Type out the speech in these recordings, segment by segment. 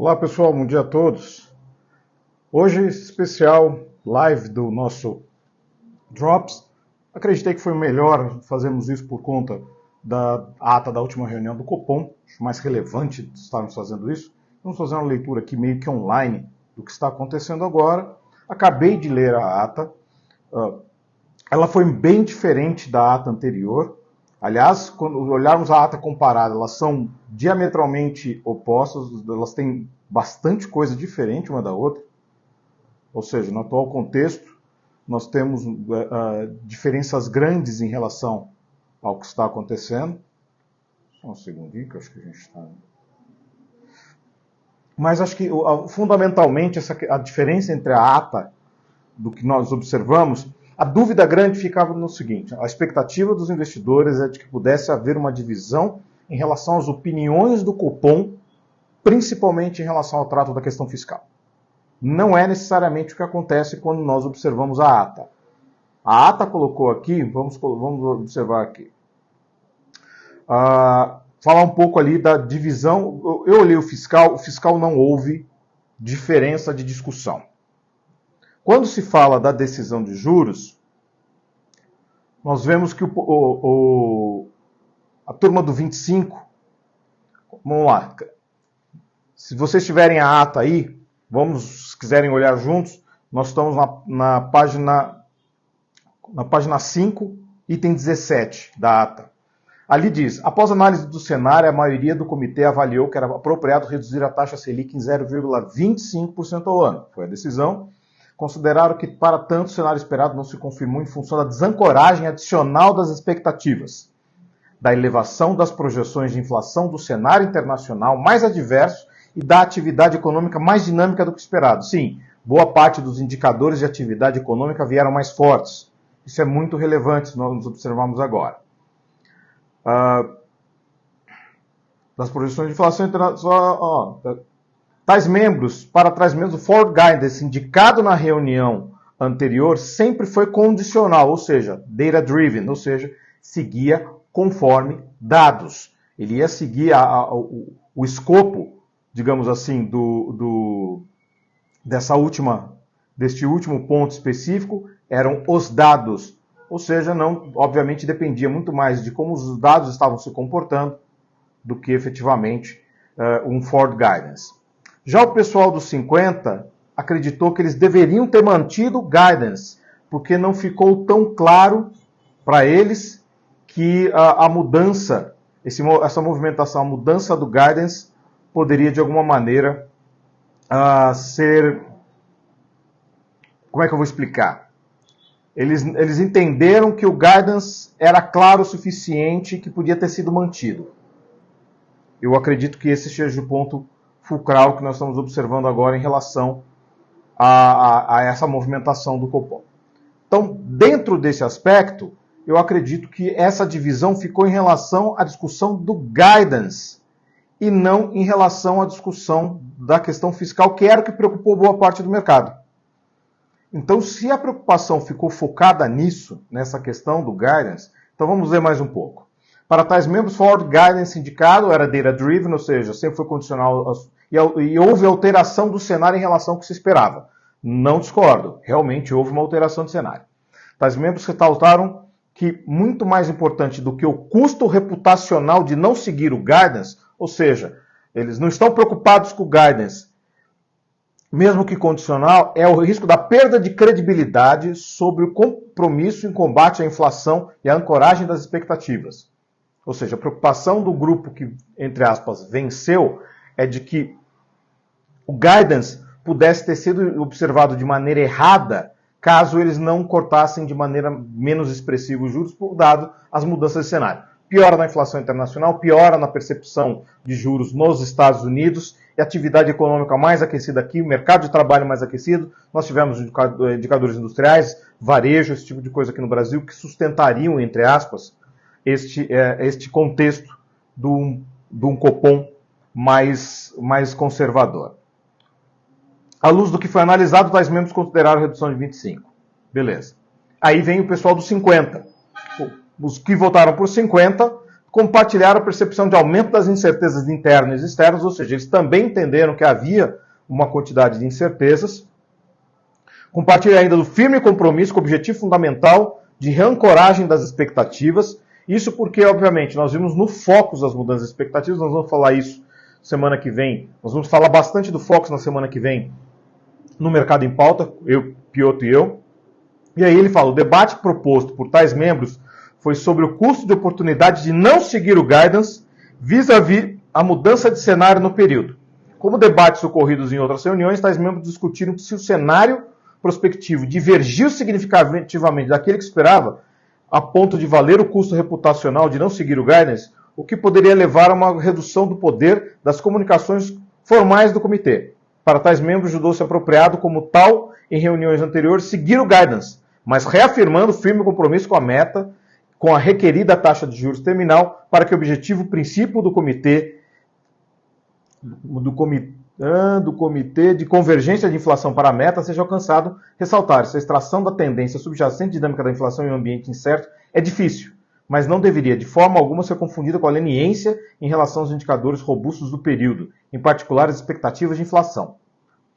Olá pessoal, bom dia a todos. Hoje, especial live do nosso Drops. Acreditei que foi melhor fazermos isso por conta da ata da última reunião do Copom. Acho mais relevante estarmos fazendo isso. Vamos fazer uma leitura aqui meio que online do que está acontecendo agora. Acabei de ler a ata. Ela foi bem diferente da ata anterior. Aliás, quando olharmos a ata comparada, elas são diametralmente opostas, elas têm bastante coisa diferente uma da outra. Ou seja, no atual contexto, nós temos diferenças grandes em relação ao que está acontecendo. Só um segundinho, que eu acho que a gente está... Mas acho que, fundamentalmente, a diferença entre a ata do que nós observamos, a dúvida grande ficava no seguinte: a expectativa dos investidores é de que pudesse haver uma divisão em relação às opiniões do Copom, principalmente em relação ao trato da questão fiscal. Não é necessariamente o que acontece quando nós observamos a ata. A ata colocou aqui, vamos observar aqui, falar um pouco ali da divisão. Eu olhei o fiscal não houve diferença de discussão. Quando se fala da decisão de juros, nós vemos que a turma do 25, vamos lá, se vocês tiverem a ata aí, se quiserem olhar juntos, nós estamos na página 5, item 17 da ata. Ali diz: após análise do cenário, a maioria do comitê avaliou que era apropriado reduzir a taxa Selic em 0,25% ao ano. Foi a decisão. Consideraram que, para tanto, o cenário esperado não se confirmou em função da desancoragem adicional das expectativas, da elevação das projeções de inflação do cenário internacional mais adverso e da atividade econômica mais dinâmica do que esperado. Sim, boa parte dos indicadores de atividade econômica vieram mais fortes. Isso é muito relevante, nós nos observamos agora. Das projeções de inflação internacional... Para tais membros, o Forward Guidance indicado na reunião anterior sempre foi condicional, ou seja, data-driven, ou seja, seguia conforme dados. Ele ia seguir o escopo, digamos assim, deste último ponto específico, eram os dados. Ou seja, não, obviamente dependia muito mais de como os dados estavam se comportando do que efetivamente um Forward Guidance. Já o pessoal dos 50 acreditou que eles deveriam ter mantido o guidance, porque não ficou tão claro para eles que a mudança, essa movimentação, a mudança do guidance poderia de alguma maneira ser... Como é que eu vou explicar? Eles entenderam que o guidance era claro o suficiente e que podia ter sido mantido. Eu acredito que esse seja o ponto fulcral que nós estamos observando agora em relação a essa movimentação do Copom. Então, dentro desse aspecto, eu acredito que essa divisão ficou em relação à discussão do guidance e não em relação à discussão da questão fiscal, que era o que preocupou boa parte do mercado. Então, se a preocupação ficou focada nisso, nessa questão do guidance, então vamos ver mais um pouco. Para tais membros, Forward Guidance indicado era data-driven, ou seja, sempre foi condicional e houve alteração do cenário em relação ao que se esperava. Não discordo, realmente houve uma alteração de cenário. Tais membros ressaltaram que muito mais importante do que o custo reputacional de não seguir o guidance, ou seja, eles não estão preocupados com o guidance, mesmo que condicional, é o risco da perda de credibilidade sobre o compromisso em combate à inflação e à ancoragem das expectativas. Ou seja, a preocupação do grupo que, entre aspas, venceu é de que o guidance pudesse ter sido observado de maneira errada caso eles não cortassem de maneira menos expressiva os juros, dado as mudanças de cenário. Piora na inflação internacional, piora na percepção de juros nos Estados Unidos, e atividade econômica mais aquecida aqui, o mercado de trabalho mais aquecido. Nós tivemos indicadores industriais, varejo, esse tipo de coisa aqui no Brasil, que sustentariam, entre aspas, este contexto de um Copom mais conservador. À luz do que foi analisado, tais membros consideraram a redução de 25. Beleza. Aí vem o pessoal dos 50. Os que votaram por 50 compartilharam a percepção de aumento das incertezas internas e externas, ou seja, eles também entenderam que havia uma quantidade de incertezas. Compartilha ainda do firme compromisso com o objetivo fundamental de reancoragem das expectativas. Isso porque, obviamente, nós vimos no foco das mudanças de expectativas, nós vamos falar isso semana que vem, nós vamos falar bastante do foco na semana que vem no Mercado em Pauta, eu, Piotr e eu. E aí ele fala, o debate proposto por tais membros foi sobre o custo de oportunidade de não seguir o guidance vis-à-vis a mudança de cenário no período. Como debates ocorridos em outras reuniões, tais membros discutiram que se o cenário prospectivo divergiu significativamente daquele que esperava, a ponto de valer o custo reputacional de não seguir o guidance, o que poderia levar a uma redução do poder das comunicações formais do comitê. Para tais membros, julgou-se apropriado como tal, em reuniões anteriores, seguir o guidance, mas reafirmando o firme compromisso com a meta, com a requerida taxa de juros terminal, para que o objetivo princípio do comitê de convergência de inflação para a meta seja alcançado. Ressaltar-se, a extração da tendência subjacente dinâmica da inflação em um ambiente incerto é difícil, mas não deveria de forma alguma ser confundida com a leniência em relação aos indicadores robustos do período, em particular as expectativas de inflação.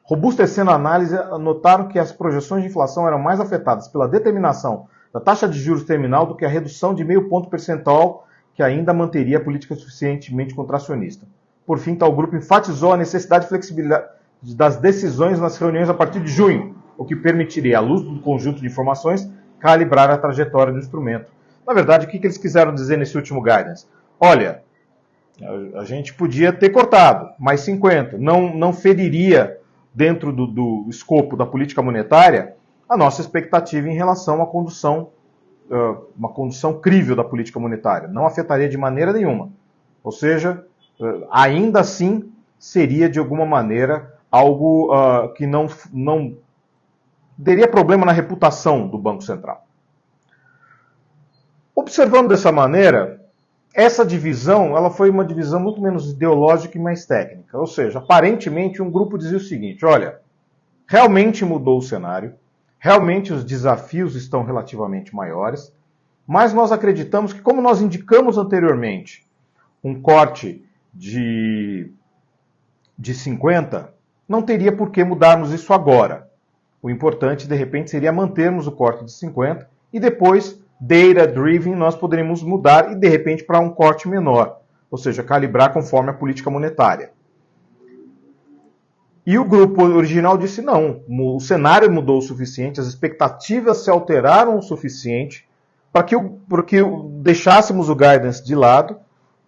Robustecendo a análise, notaram que as projeções de inflação eram mais afetadas pela determinação da taxa de juros terminal do que a redução de 0,5 ponto percentual, que ainda manteria a política suficientemente contracionista. Por fim, tal grupo enfatizou a necessidade de flexibilidade das decisões nas reuniões a partir de junho, o que permitiria, à luz do conjunto de informações, calibrar a trajetória do instrumento. Na verdade, o que eles quiseram dizer nesse último guidance? Olha, a gente podia ter cortado, mais 50, não feriria, dentro do escopo da política monetária, a nossa expectativa em relação a uma condução crível da política monetária. Não afetaria de maneira nenhuma. Ou seja, ainda assim seria de alguma maneira algo que não teria problema na reputação do Banco Central. Observando dessa maneira, essa divisão ela foi uma divisão muito menos ideológica e mais técnica. Ou seja, aparentemente um grupo dizia o seguinte, olha, realmente mudou o cenário, realmente os desafios estão relativamente maiores, mas nós acreditamos que, como nós indicamos anteriormente, um corte de 50, não teria por que mudarmos isso agora. O importante, de repente, seria mantermos o corte de 50 e depois, data-driven, nós poderíamos mudar e, de repente, para um corte menor, ou seja, calibrar conforme a política monetária. E o grupo original disse não, o cenário mudou o suficiente, as expectativas se alteraram o suficiente para que deixássemos o guidance de lado.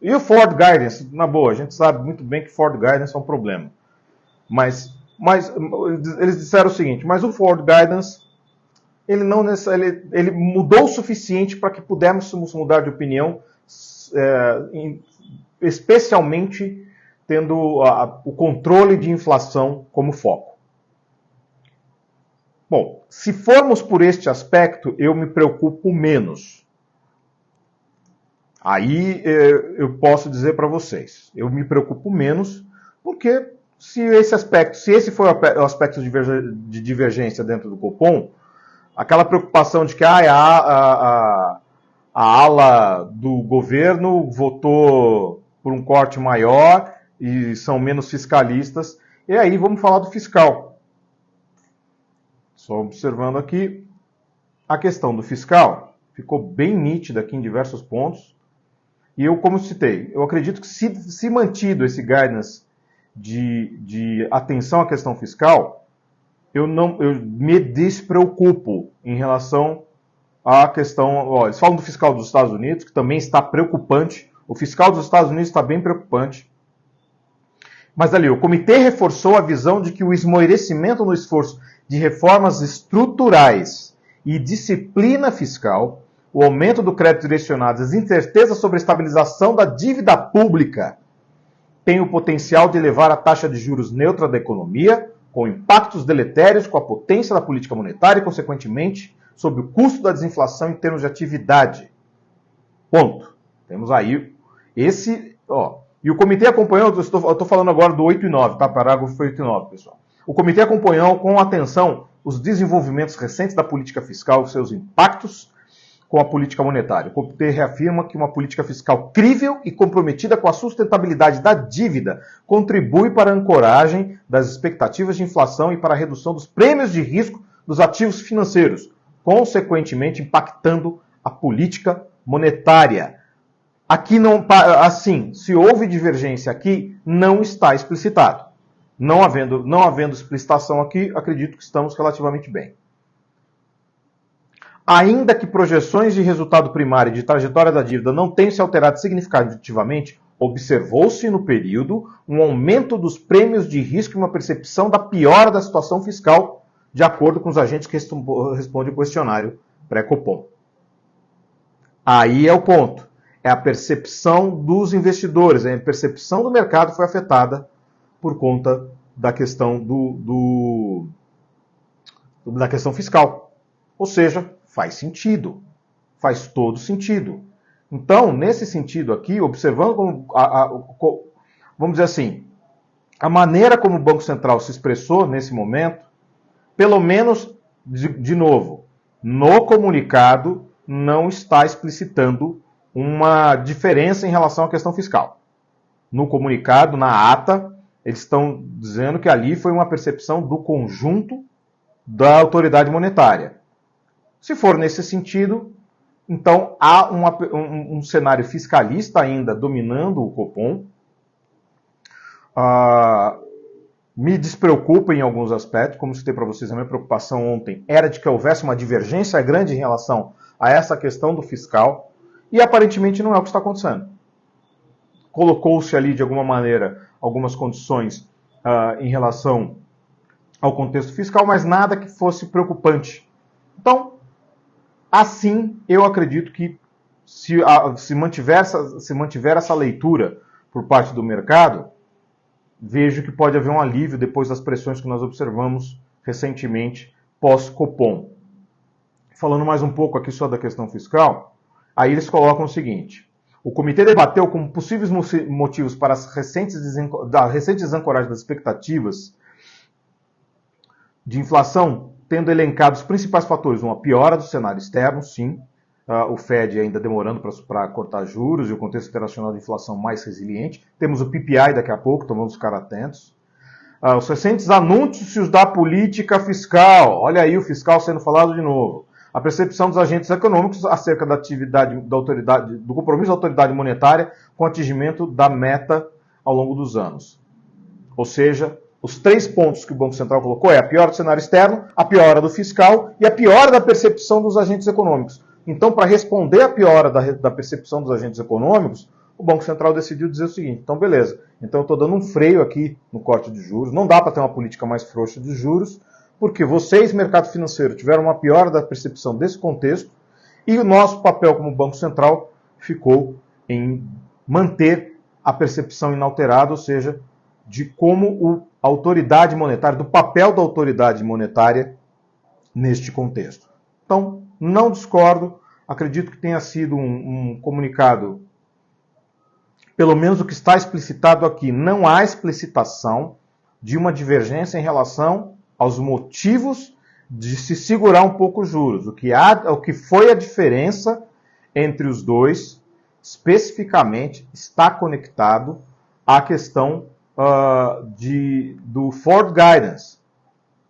E o Ford Guidance, na boa, a gente sabe muito bem que Ford Guidance é um problema. Mas eles disseram o seguinte, mas o Ford Guidance, ele mudou o suficiente para que pudéssemos mudar de opinião, especialmente tendo o controle de inflação como foco. Bom, se formos por este aspecto, eu me preocupo menos. Aí eu posso dizer para vocês, eu me preocupo menos, porque se esse foi o aspecto de divergência dentro do Copom, aquela preocupação de que a ala do governo votou por um corte maior e são menos fiscalistas, e aí vamos falar do fiscal. Só observando aqui, a questão do fiscal ficou bem nítida aqui em diversos pontos. E eu, como citei, eu acredito que se mantido esse guidance de atenção à questão fiscal, eu me despreocupo em relação à questão... eles falam do fiscal dos Estados Unidos, que também está preocupante. O fiscal dos Estados Unidos está bem preocupante. Mas ali, o comitê reforçou a visão de que o esmorecimento no esforço de reformas estruturais e disciplina fiscal, o aumento do crédito direcionado, as incertezas sobre a estabilização da dívida pública tem o potencial de elevar a taxa de juros neutra da economia, com impactos deletérios com a potência da política monetária e, consequentemente, sobre o custo da desinflação em termos de atividade. Ponto. Temos aí esse... E o comitê acompanhou, eu estou falando agora do 8 e 9, tá? Parágrafo 8 e 9, pessoal. O comitê acompanhou com atenção os desenvolvimentos recentes da política fiscal e seus impactos, com a política monetária. O comitê reafirma que uma política fiscal crível e comprometida com a sustentabilidade da dívida contribui para a ancoragem das expectativas de inflação e para a redução dos prêmios de risco dos ativos financeiros, consequentemente impactando a política monetária. Aqui não, assim, se houve divergência aqui, não está explicitado. Não havendo explicitação aqui, acredito que estamos relativamente bem. Ainda que projeções de resultado primário e de trajetória da dívida não tenham se alterado significativamente, observou-se no período um aumento dos prêmios de risco e uma percepção da piora da situação fiscal, de acordo com os agentes que respondem o questionário pré-Copom. Aí é o ponto. É a percepção dos investidores, a percepção do mercado foi afetada por conta da questão da questão fiscal. Ou seja, faz sentido. Faz todo sentido. Então, nesse sentido aqui, observando vamos dizer assim, a maneira como o Banco Central se expressou nesse momento, pelo menos, de novo, no comunicado não está explicitando uma diferença em relação à questão fiscal. No comunicado, na ata, eles estão dizendo que ali foi uma percepção do conjunto da autoridade monetária. Se for nesse sentido, então há um cenário fiscalista ainda dominando o Copom. Me despreocupa em alguns aspectos, como citei para vocês, a minha preocupação ontem era de que houvesse uma divergência grande em relação a essa questão do fiscal, e aparentemente não é o que está acontecendo. Colocou-se ali, de alguma maneira, algumas condições em relação ao contexto fiscal, mas nada que fosse preocupante. Então, assim, eu acredito que se mantiver essa leitura por parte do mercado, vejo que pode haver um alívio depois das pressões que nós observamos recentemente pós-Copom. Falando mais um pouco aqui só da questão fiscal, aí eles colocam o seguinte: o comitê debateu como possíveis motivos para as recentes desancoragens das expectativas de inflação, tendo elencado os principais fatores, uma piora do cenário externo, sim, o Fed ainda demorando para cortar juros e o contexto internacional de inflação mais resiliente. Temos o PPI daqui a pouco, então vamos ficar atentos. Os recentes anúncios da política fiscal, olha aí o fiscal sendo falado de novo. A percepção dos agentes econômicos acerca da atividade da autoridade, do compromisso da autoridade monetária com o atingimento da meta ao longo dos anos. Ou seja, os 3 pontos que o Banco Central colocou é a piora do cenário externo, a piora do fiscal e a piora da percepção dos agentes econômicos. Então, para responder à piora da percepção dos agentes econômicos, o Banco Central decidiu dizer o seguinte: então beleza, então eu estou dando um freio aqui no corte de juros, não dá para ter uma política mais frouxa de juros, porque vocês, mercado financeiro, tiveram uma piora da percepção desse contexto e o nosso papel como Banco Central ficou em manter a percepção inalterada, ou seja, de como a autoridade monetária, do papel da autoridade monetária neste contexto. Então, não discordo, acredito que tenha sido um comunicado, pelo menos o que está explicitado aqui, não há explicitação de uma divergência em relação aos motivos de se segurar um pouco os juros. O que foi a diferença entre os dois, especificamente, está conectado à questão do Forward Guidance.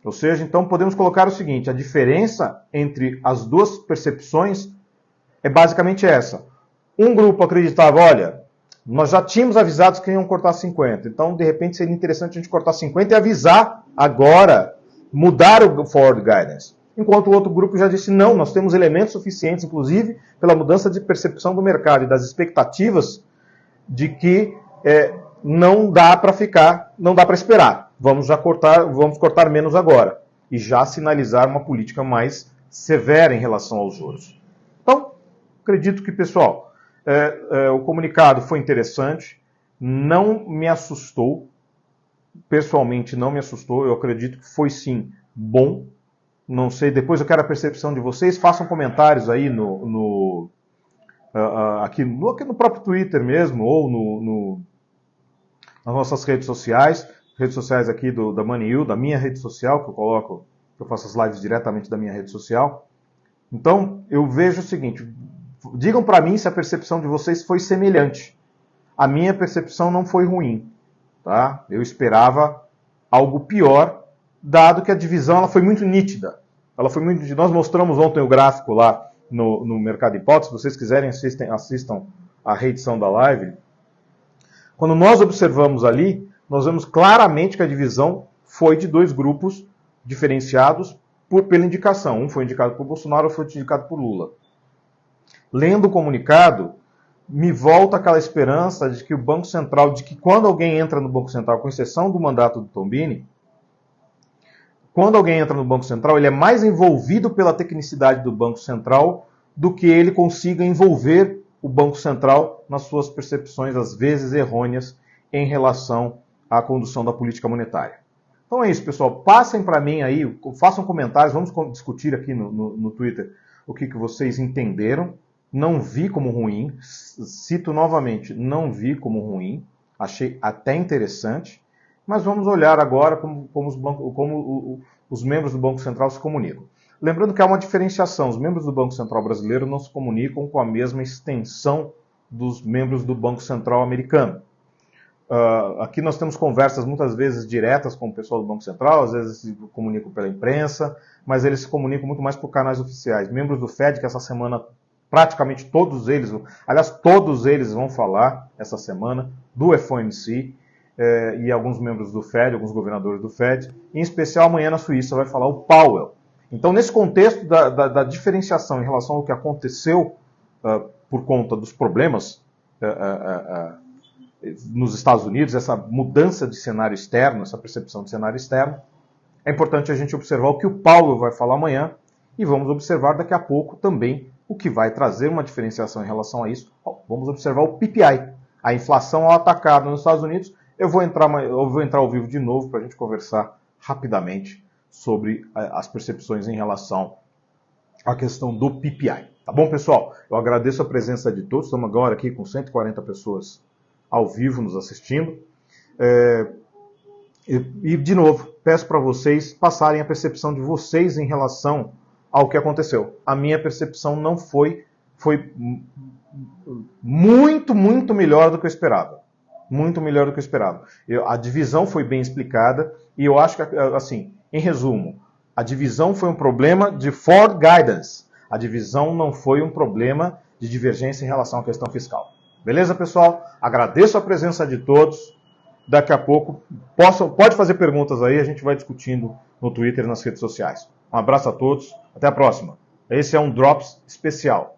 Ou seja, então podemos colocar o seguinte: a diferença entre as duas percepções é basicamente essa. Um grupo acreditava, olha, nós já tínhamos avisado que iam cortar 50, então de repente seria interessante a gente cortar 50 e avisar agora, mudar o Forward Guidance. Enquanto o outro grupo já disse, não, nós temos elementos suficientes, inclusive pela mudança de percepção do mercado e das expectativas de que não dá para esperar. Vamos cortar menos agora. E já sinalizar uma política mais severa em relação aos juros. Então, acredito que, pessoal, o comunicado foi interessante, não me assustou, pessoalmente não me assustou, eu acredito que foi sim bom. Não sei, depois eu quero a percepção de vocês, façam comentários aí aqui no próprio Twitter mesmo, ou nas nossas redes sociais aqui da MoneyU, da minha rede social, que eu faço as lives diretamente da minha rede social. Então, eu vejo o seguinte, digam para mim se a percepção de vocês foi semelhante. A minha percepção não foi ruim, tá? Eu esperava algo pior, dado que a divisão ela foi muito nítida. Nós mostramos ontem o gráfico lá no Mercado Hipótese, se vocês quiserem assistam a reedição da live. Quando nós observamos ali, nós vemos claramente que a divisão foi de dois grupos diferenciados pela indicação. Um foi indicado por Bolsonaro, outro foi indicado por Lula. Lendo o comunicado, me volta aquela esperança de que o Banco Central, de que quando alguém entra no Banco Central, com exceção do mandato do Tombini, quando alguém entra no Banco Central, ele é mais envolvido pela tecnicidade do Banco Central do que ele consiga envolver o Banco Central nas suas percepções, às vezes errôneas, em relação à condução da política monetária. Então é isso, pessoal. Passem para mim aí, façam comentários, vamos discutir aqui no Twitter o que vocês entenderam. Não vi como ruim, cito novamente, não vi como ruim, achei até interessante, mas vamos olhar agora como os membros do Banco Central se comunicam. Lembrando que há uma diferenciação, os membros do Banco Central brasileiro não se comunicam com a mesma extensão dos membros do Banco Central americano. Aqui nós temos conversas muitas vezes diretas com o pessoal do Banco Central, às vezes se comunicam pela imprensa, mas eles se comunicam muito mais por canais oficiais. Membros do FED, que essa semana praticamente todos eles, aliás, todos eles vão falar essa semana do FOMC, e alguns membros do FED, alguns governadores do FED, em especial amanhã na Suíça vai falar o Powell. Então, nesse contexto da diferenciação em relação ao que aconteceu por conta dos problemas nos Estados Unidos, essa mudança de cenário externo, essa percepção de cenário externo, é importante a gente observar o que o Powell vai falar amanhã e vamos observar daqui a pouco também o que vai trazer uma diferenciação em relação a isso. Vamos observar o PPI, a inflação ao atacado nos Estados Unidos. Eu vou entrar ao vivo de novo para a gente conversar rapidamente sobre as percepções em relação à questão do PPI. Tá bom, pessoal? Eu agradeço a presença de todos. Estamos agora aqui com 140 pessoas ao vivo nos assistindo. E, de novo, peço para vocês passarem a percepção de vocês em relação ao que aconteceu. A minha percepção não foi muito, muito melhor do que eu esperava. Muito melhor do que eu esperava. A divisão foi bem explicada e eu acho que, assim, em resumo, a divisão foi um problema de forward guidance. A divisão não foi um problema de divergência em relação à questão fiscal. Beleza, pessoal? Agradeço a presença de todos. Daqui a pouco, pode fazer perguntas aí, a gente vai discutindo no Twitter e nas redes sociais. Um abraço a todos, até a próxima. Esse é um Drops especial.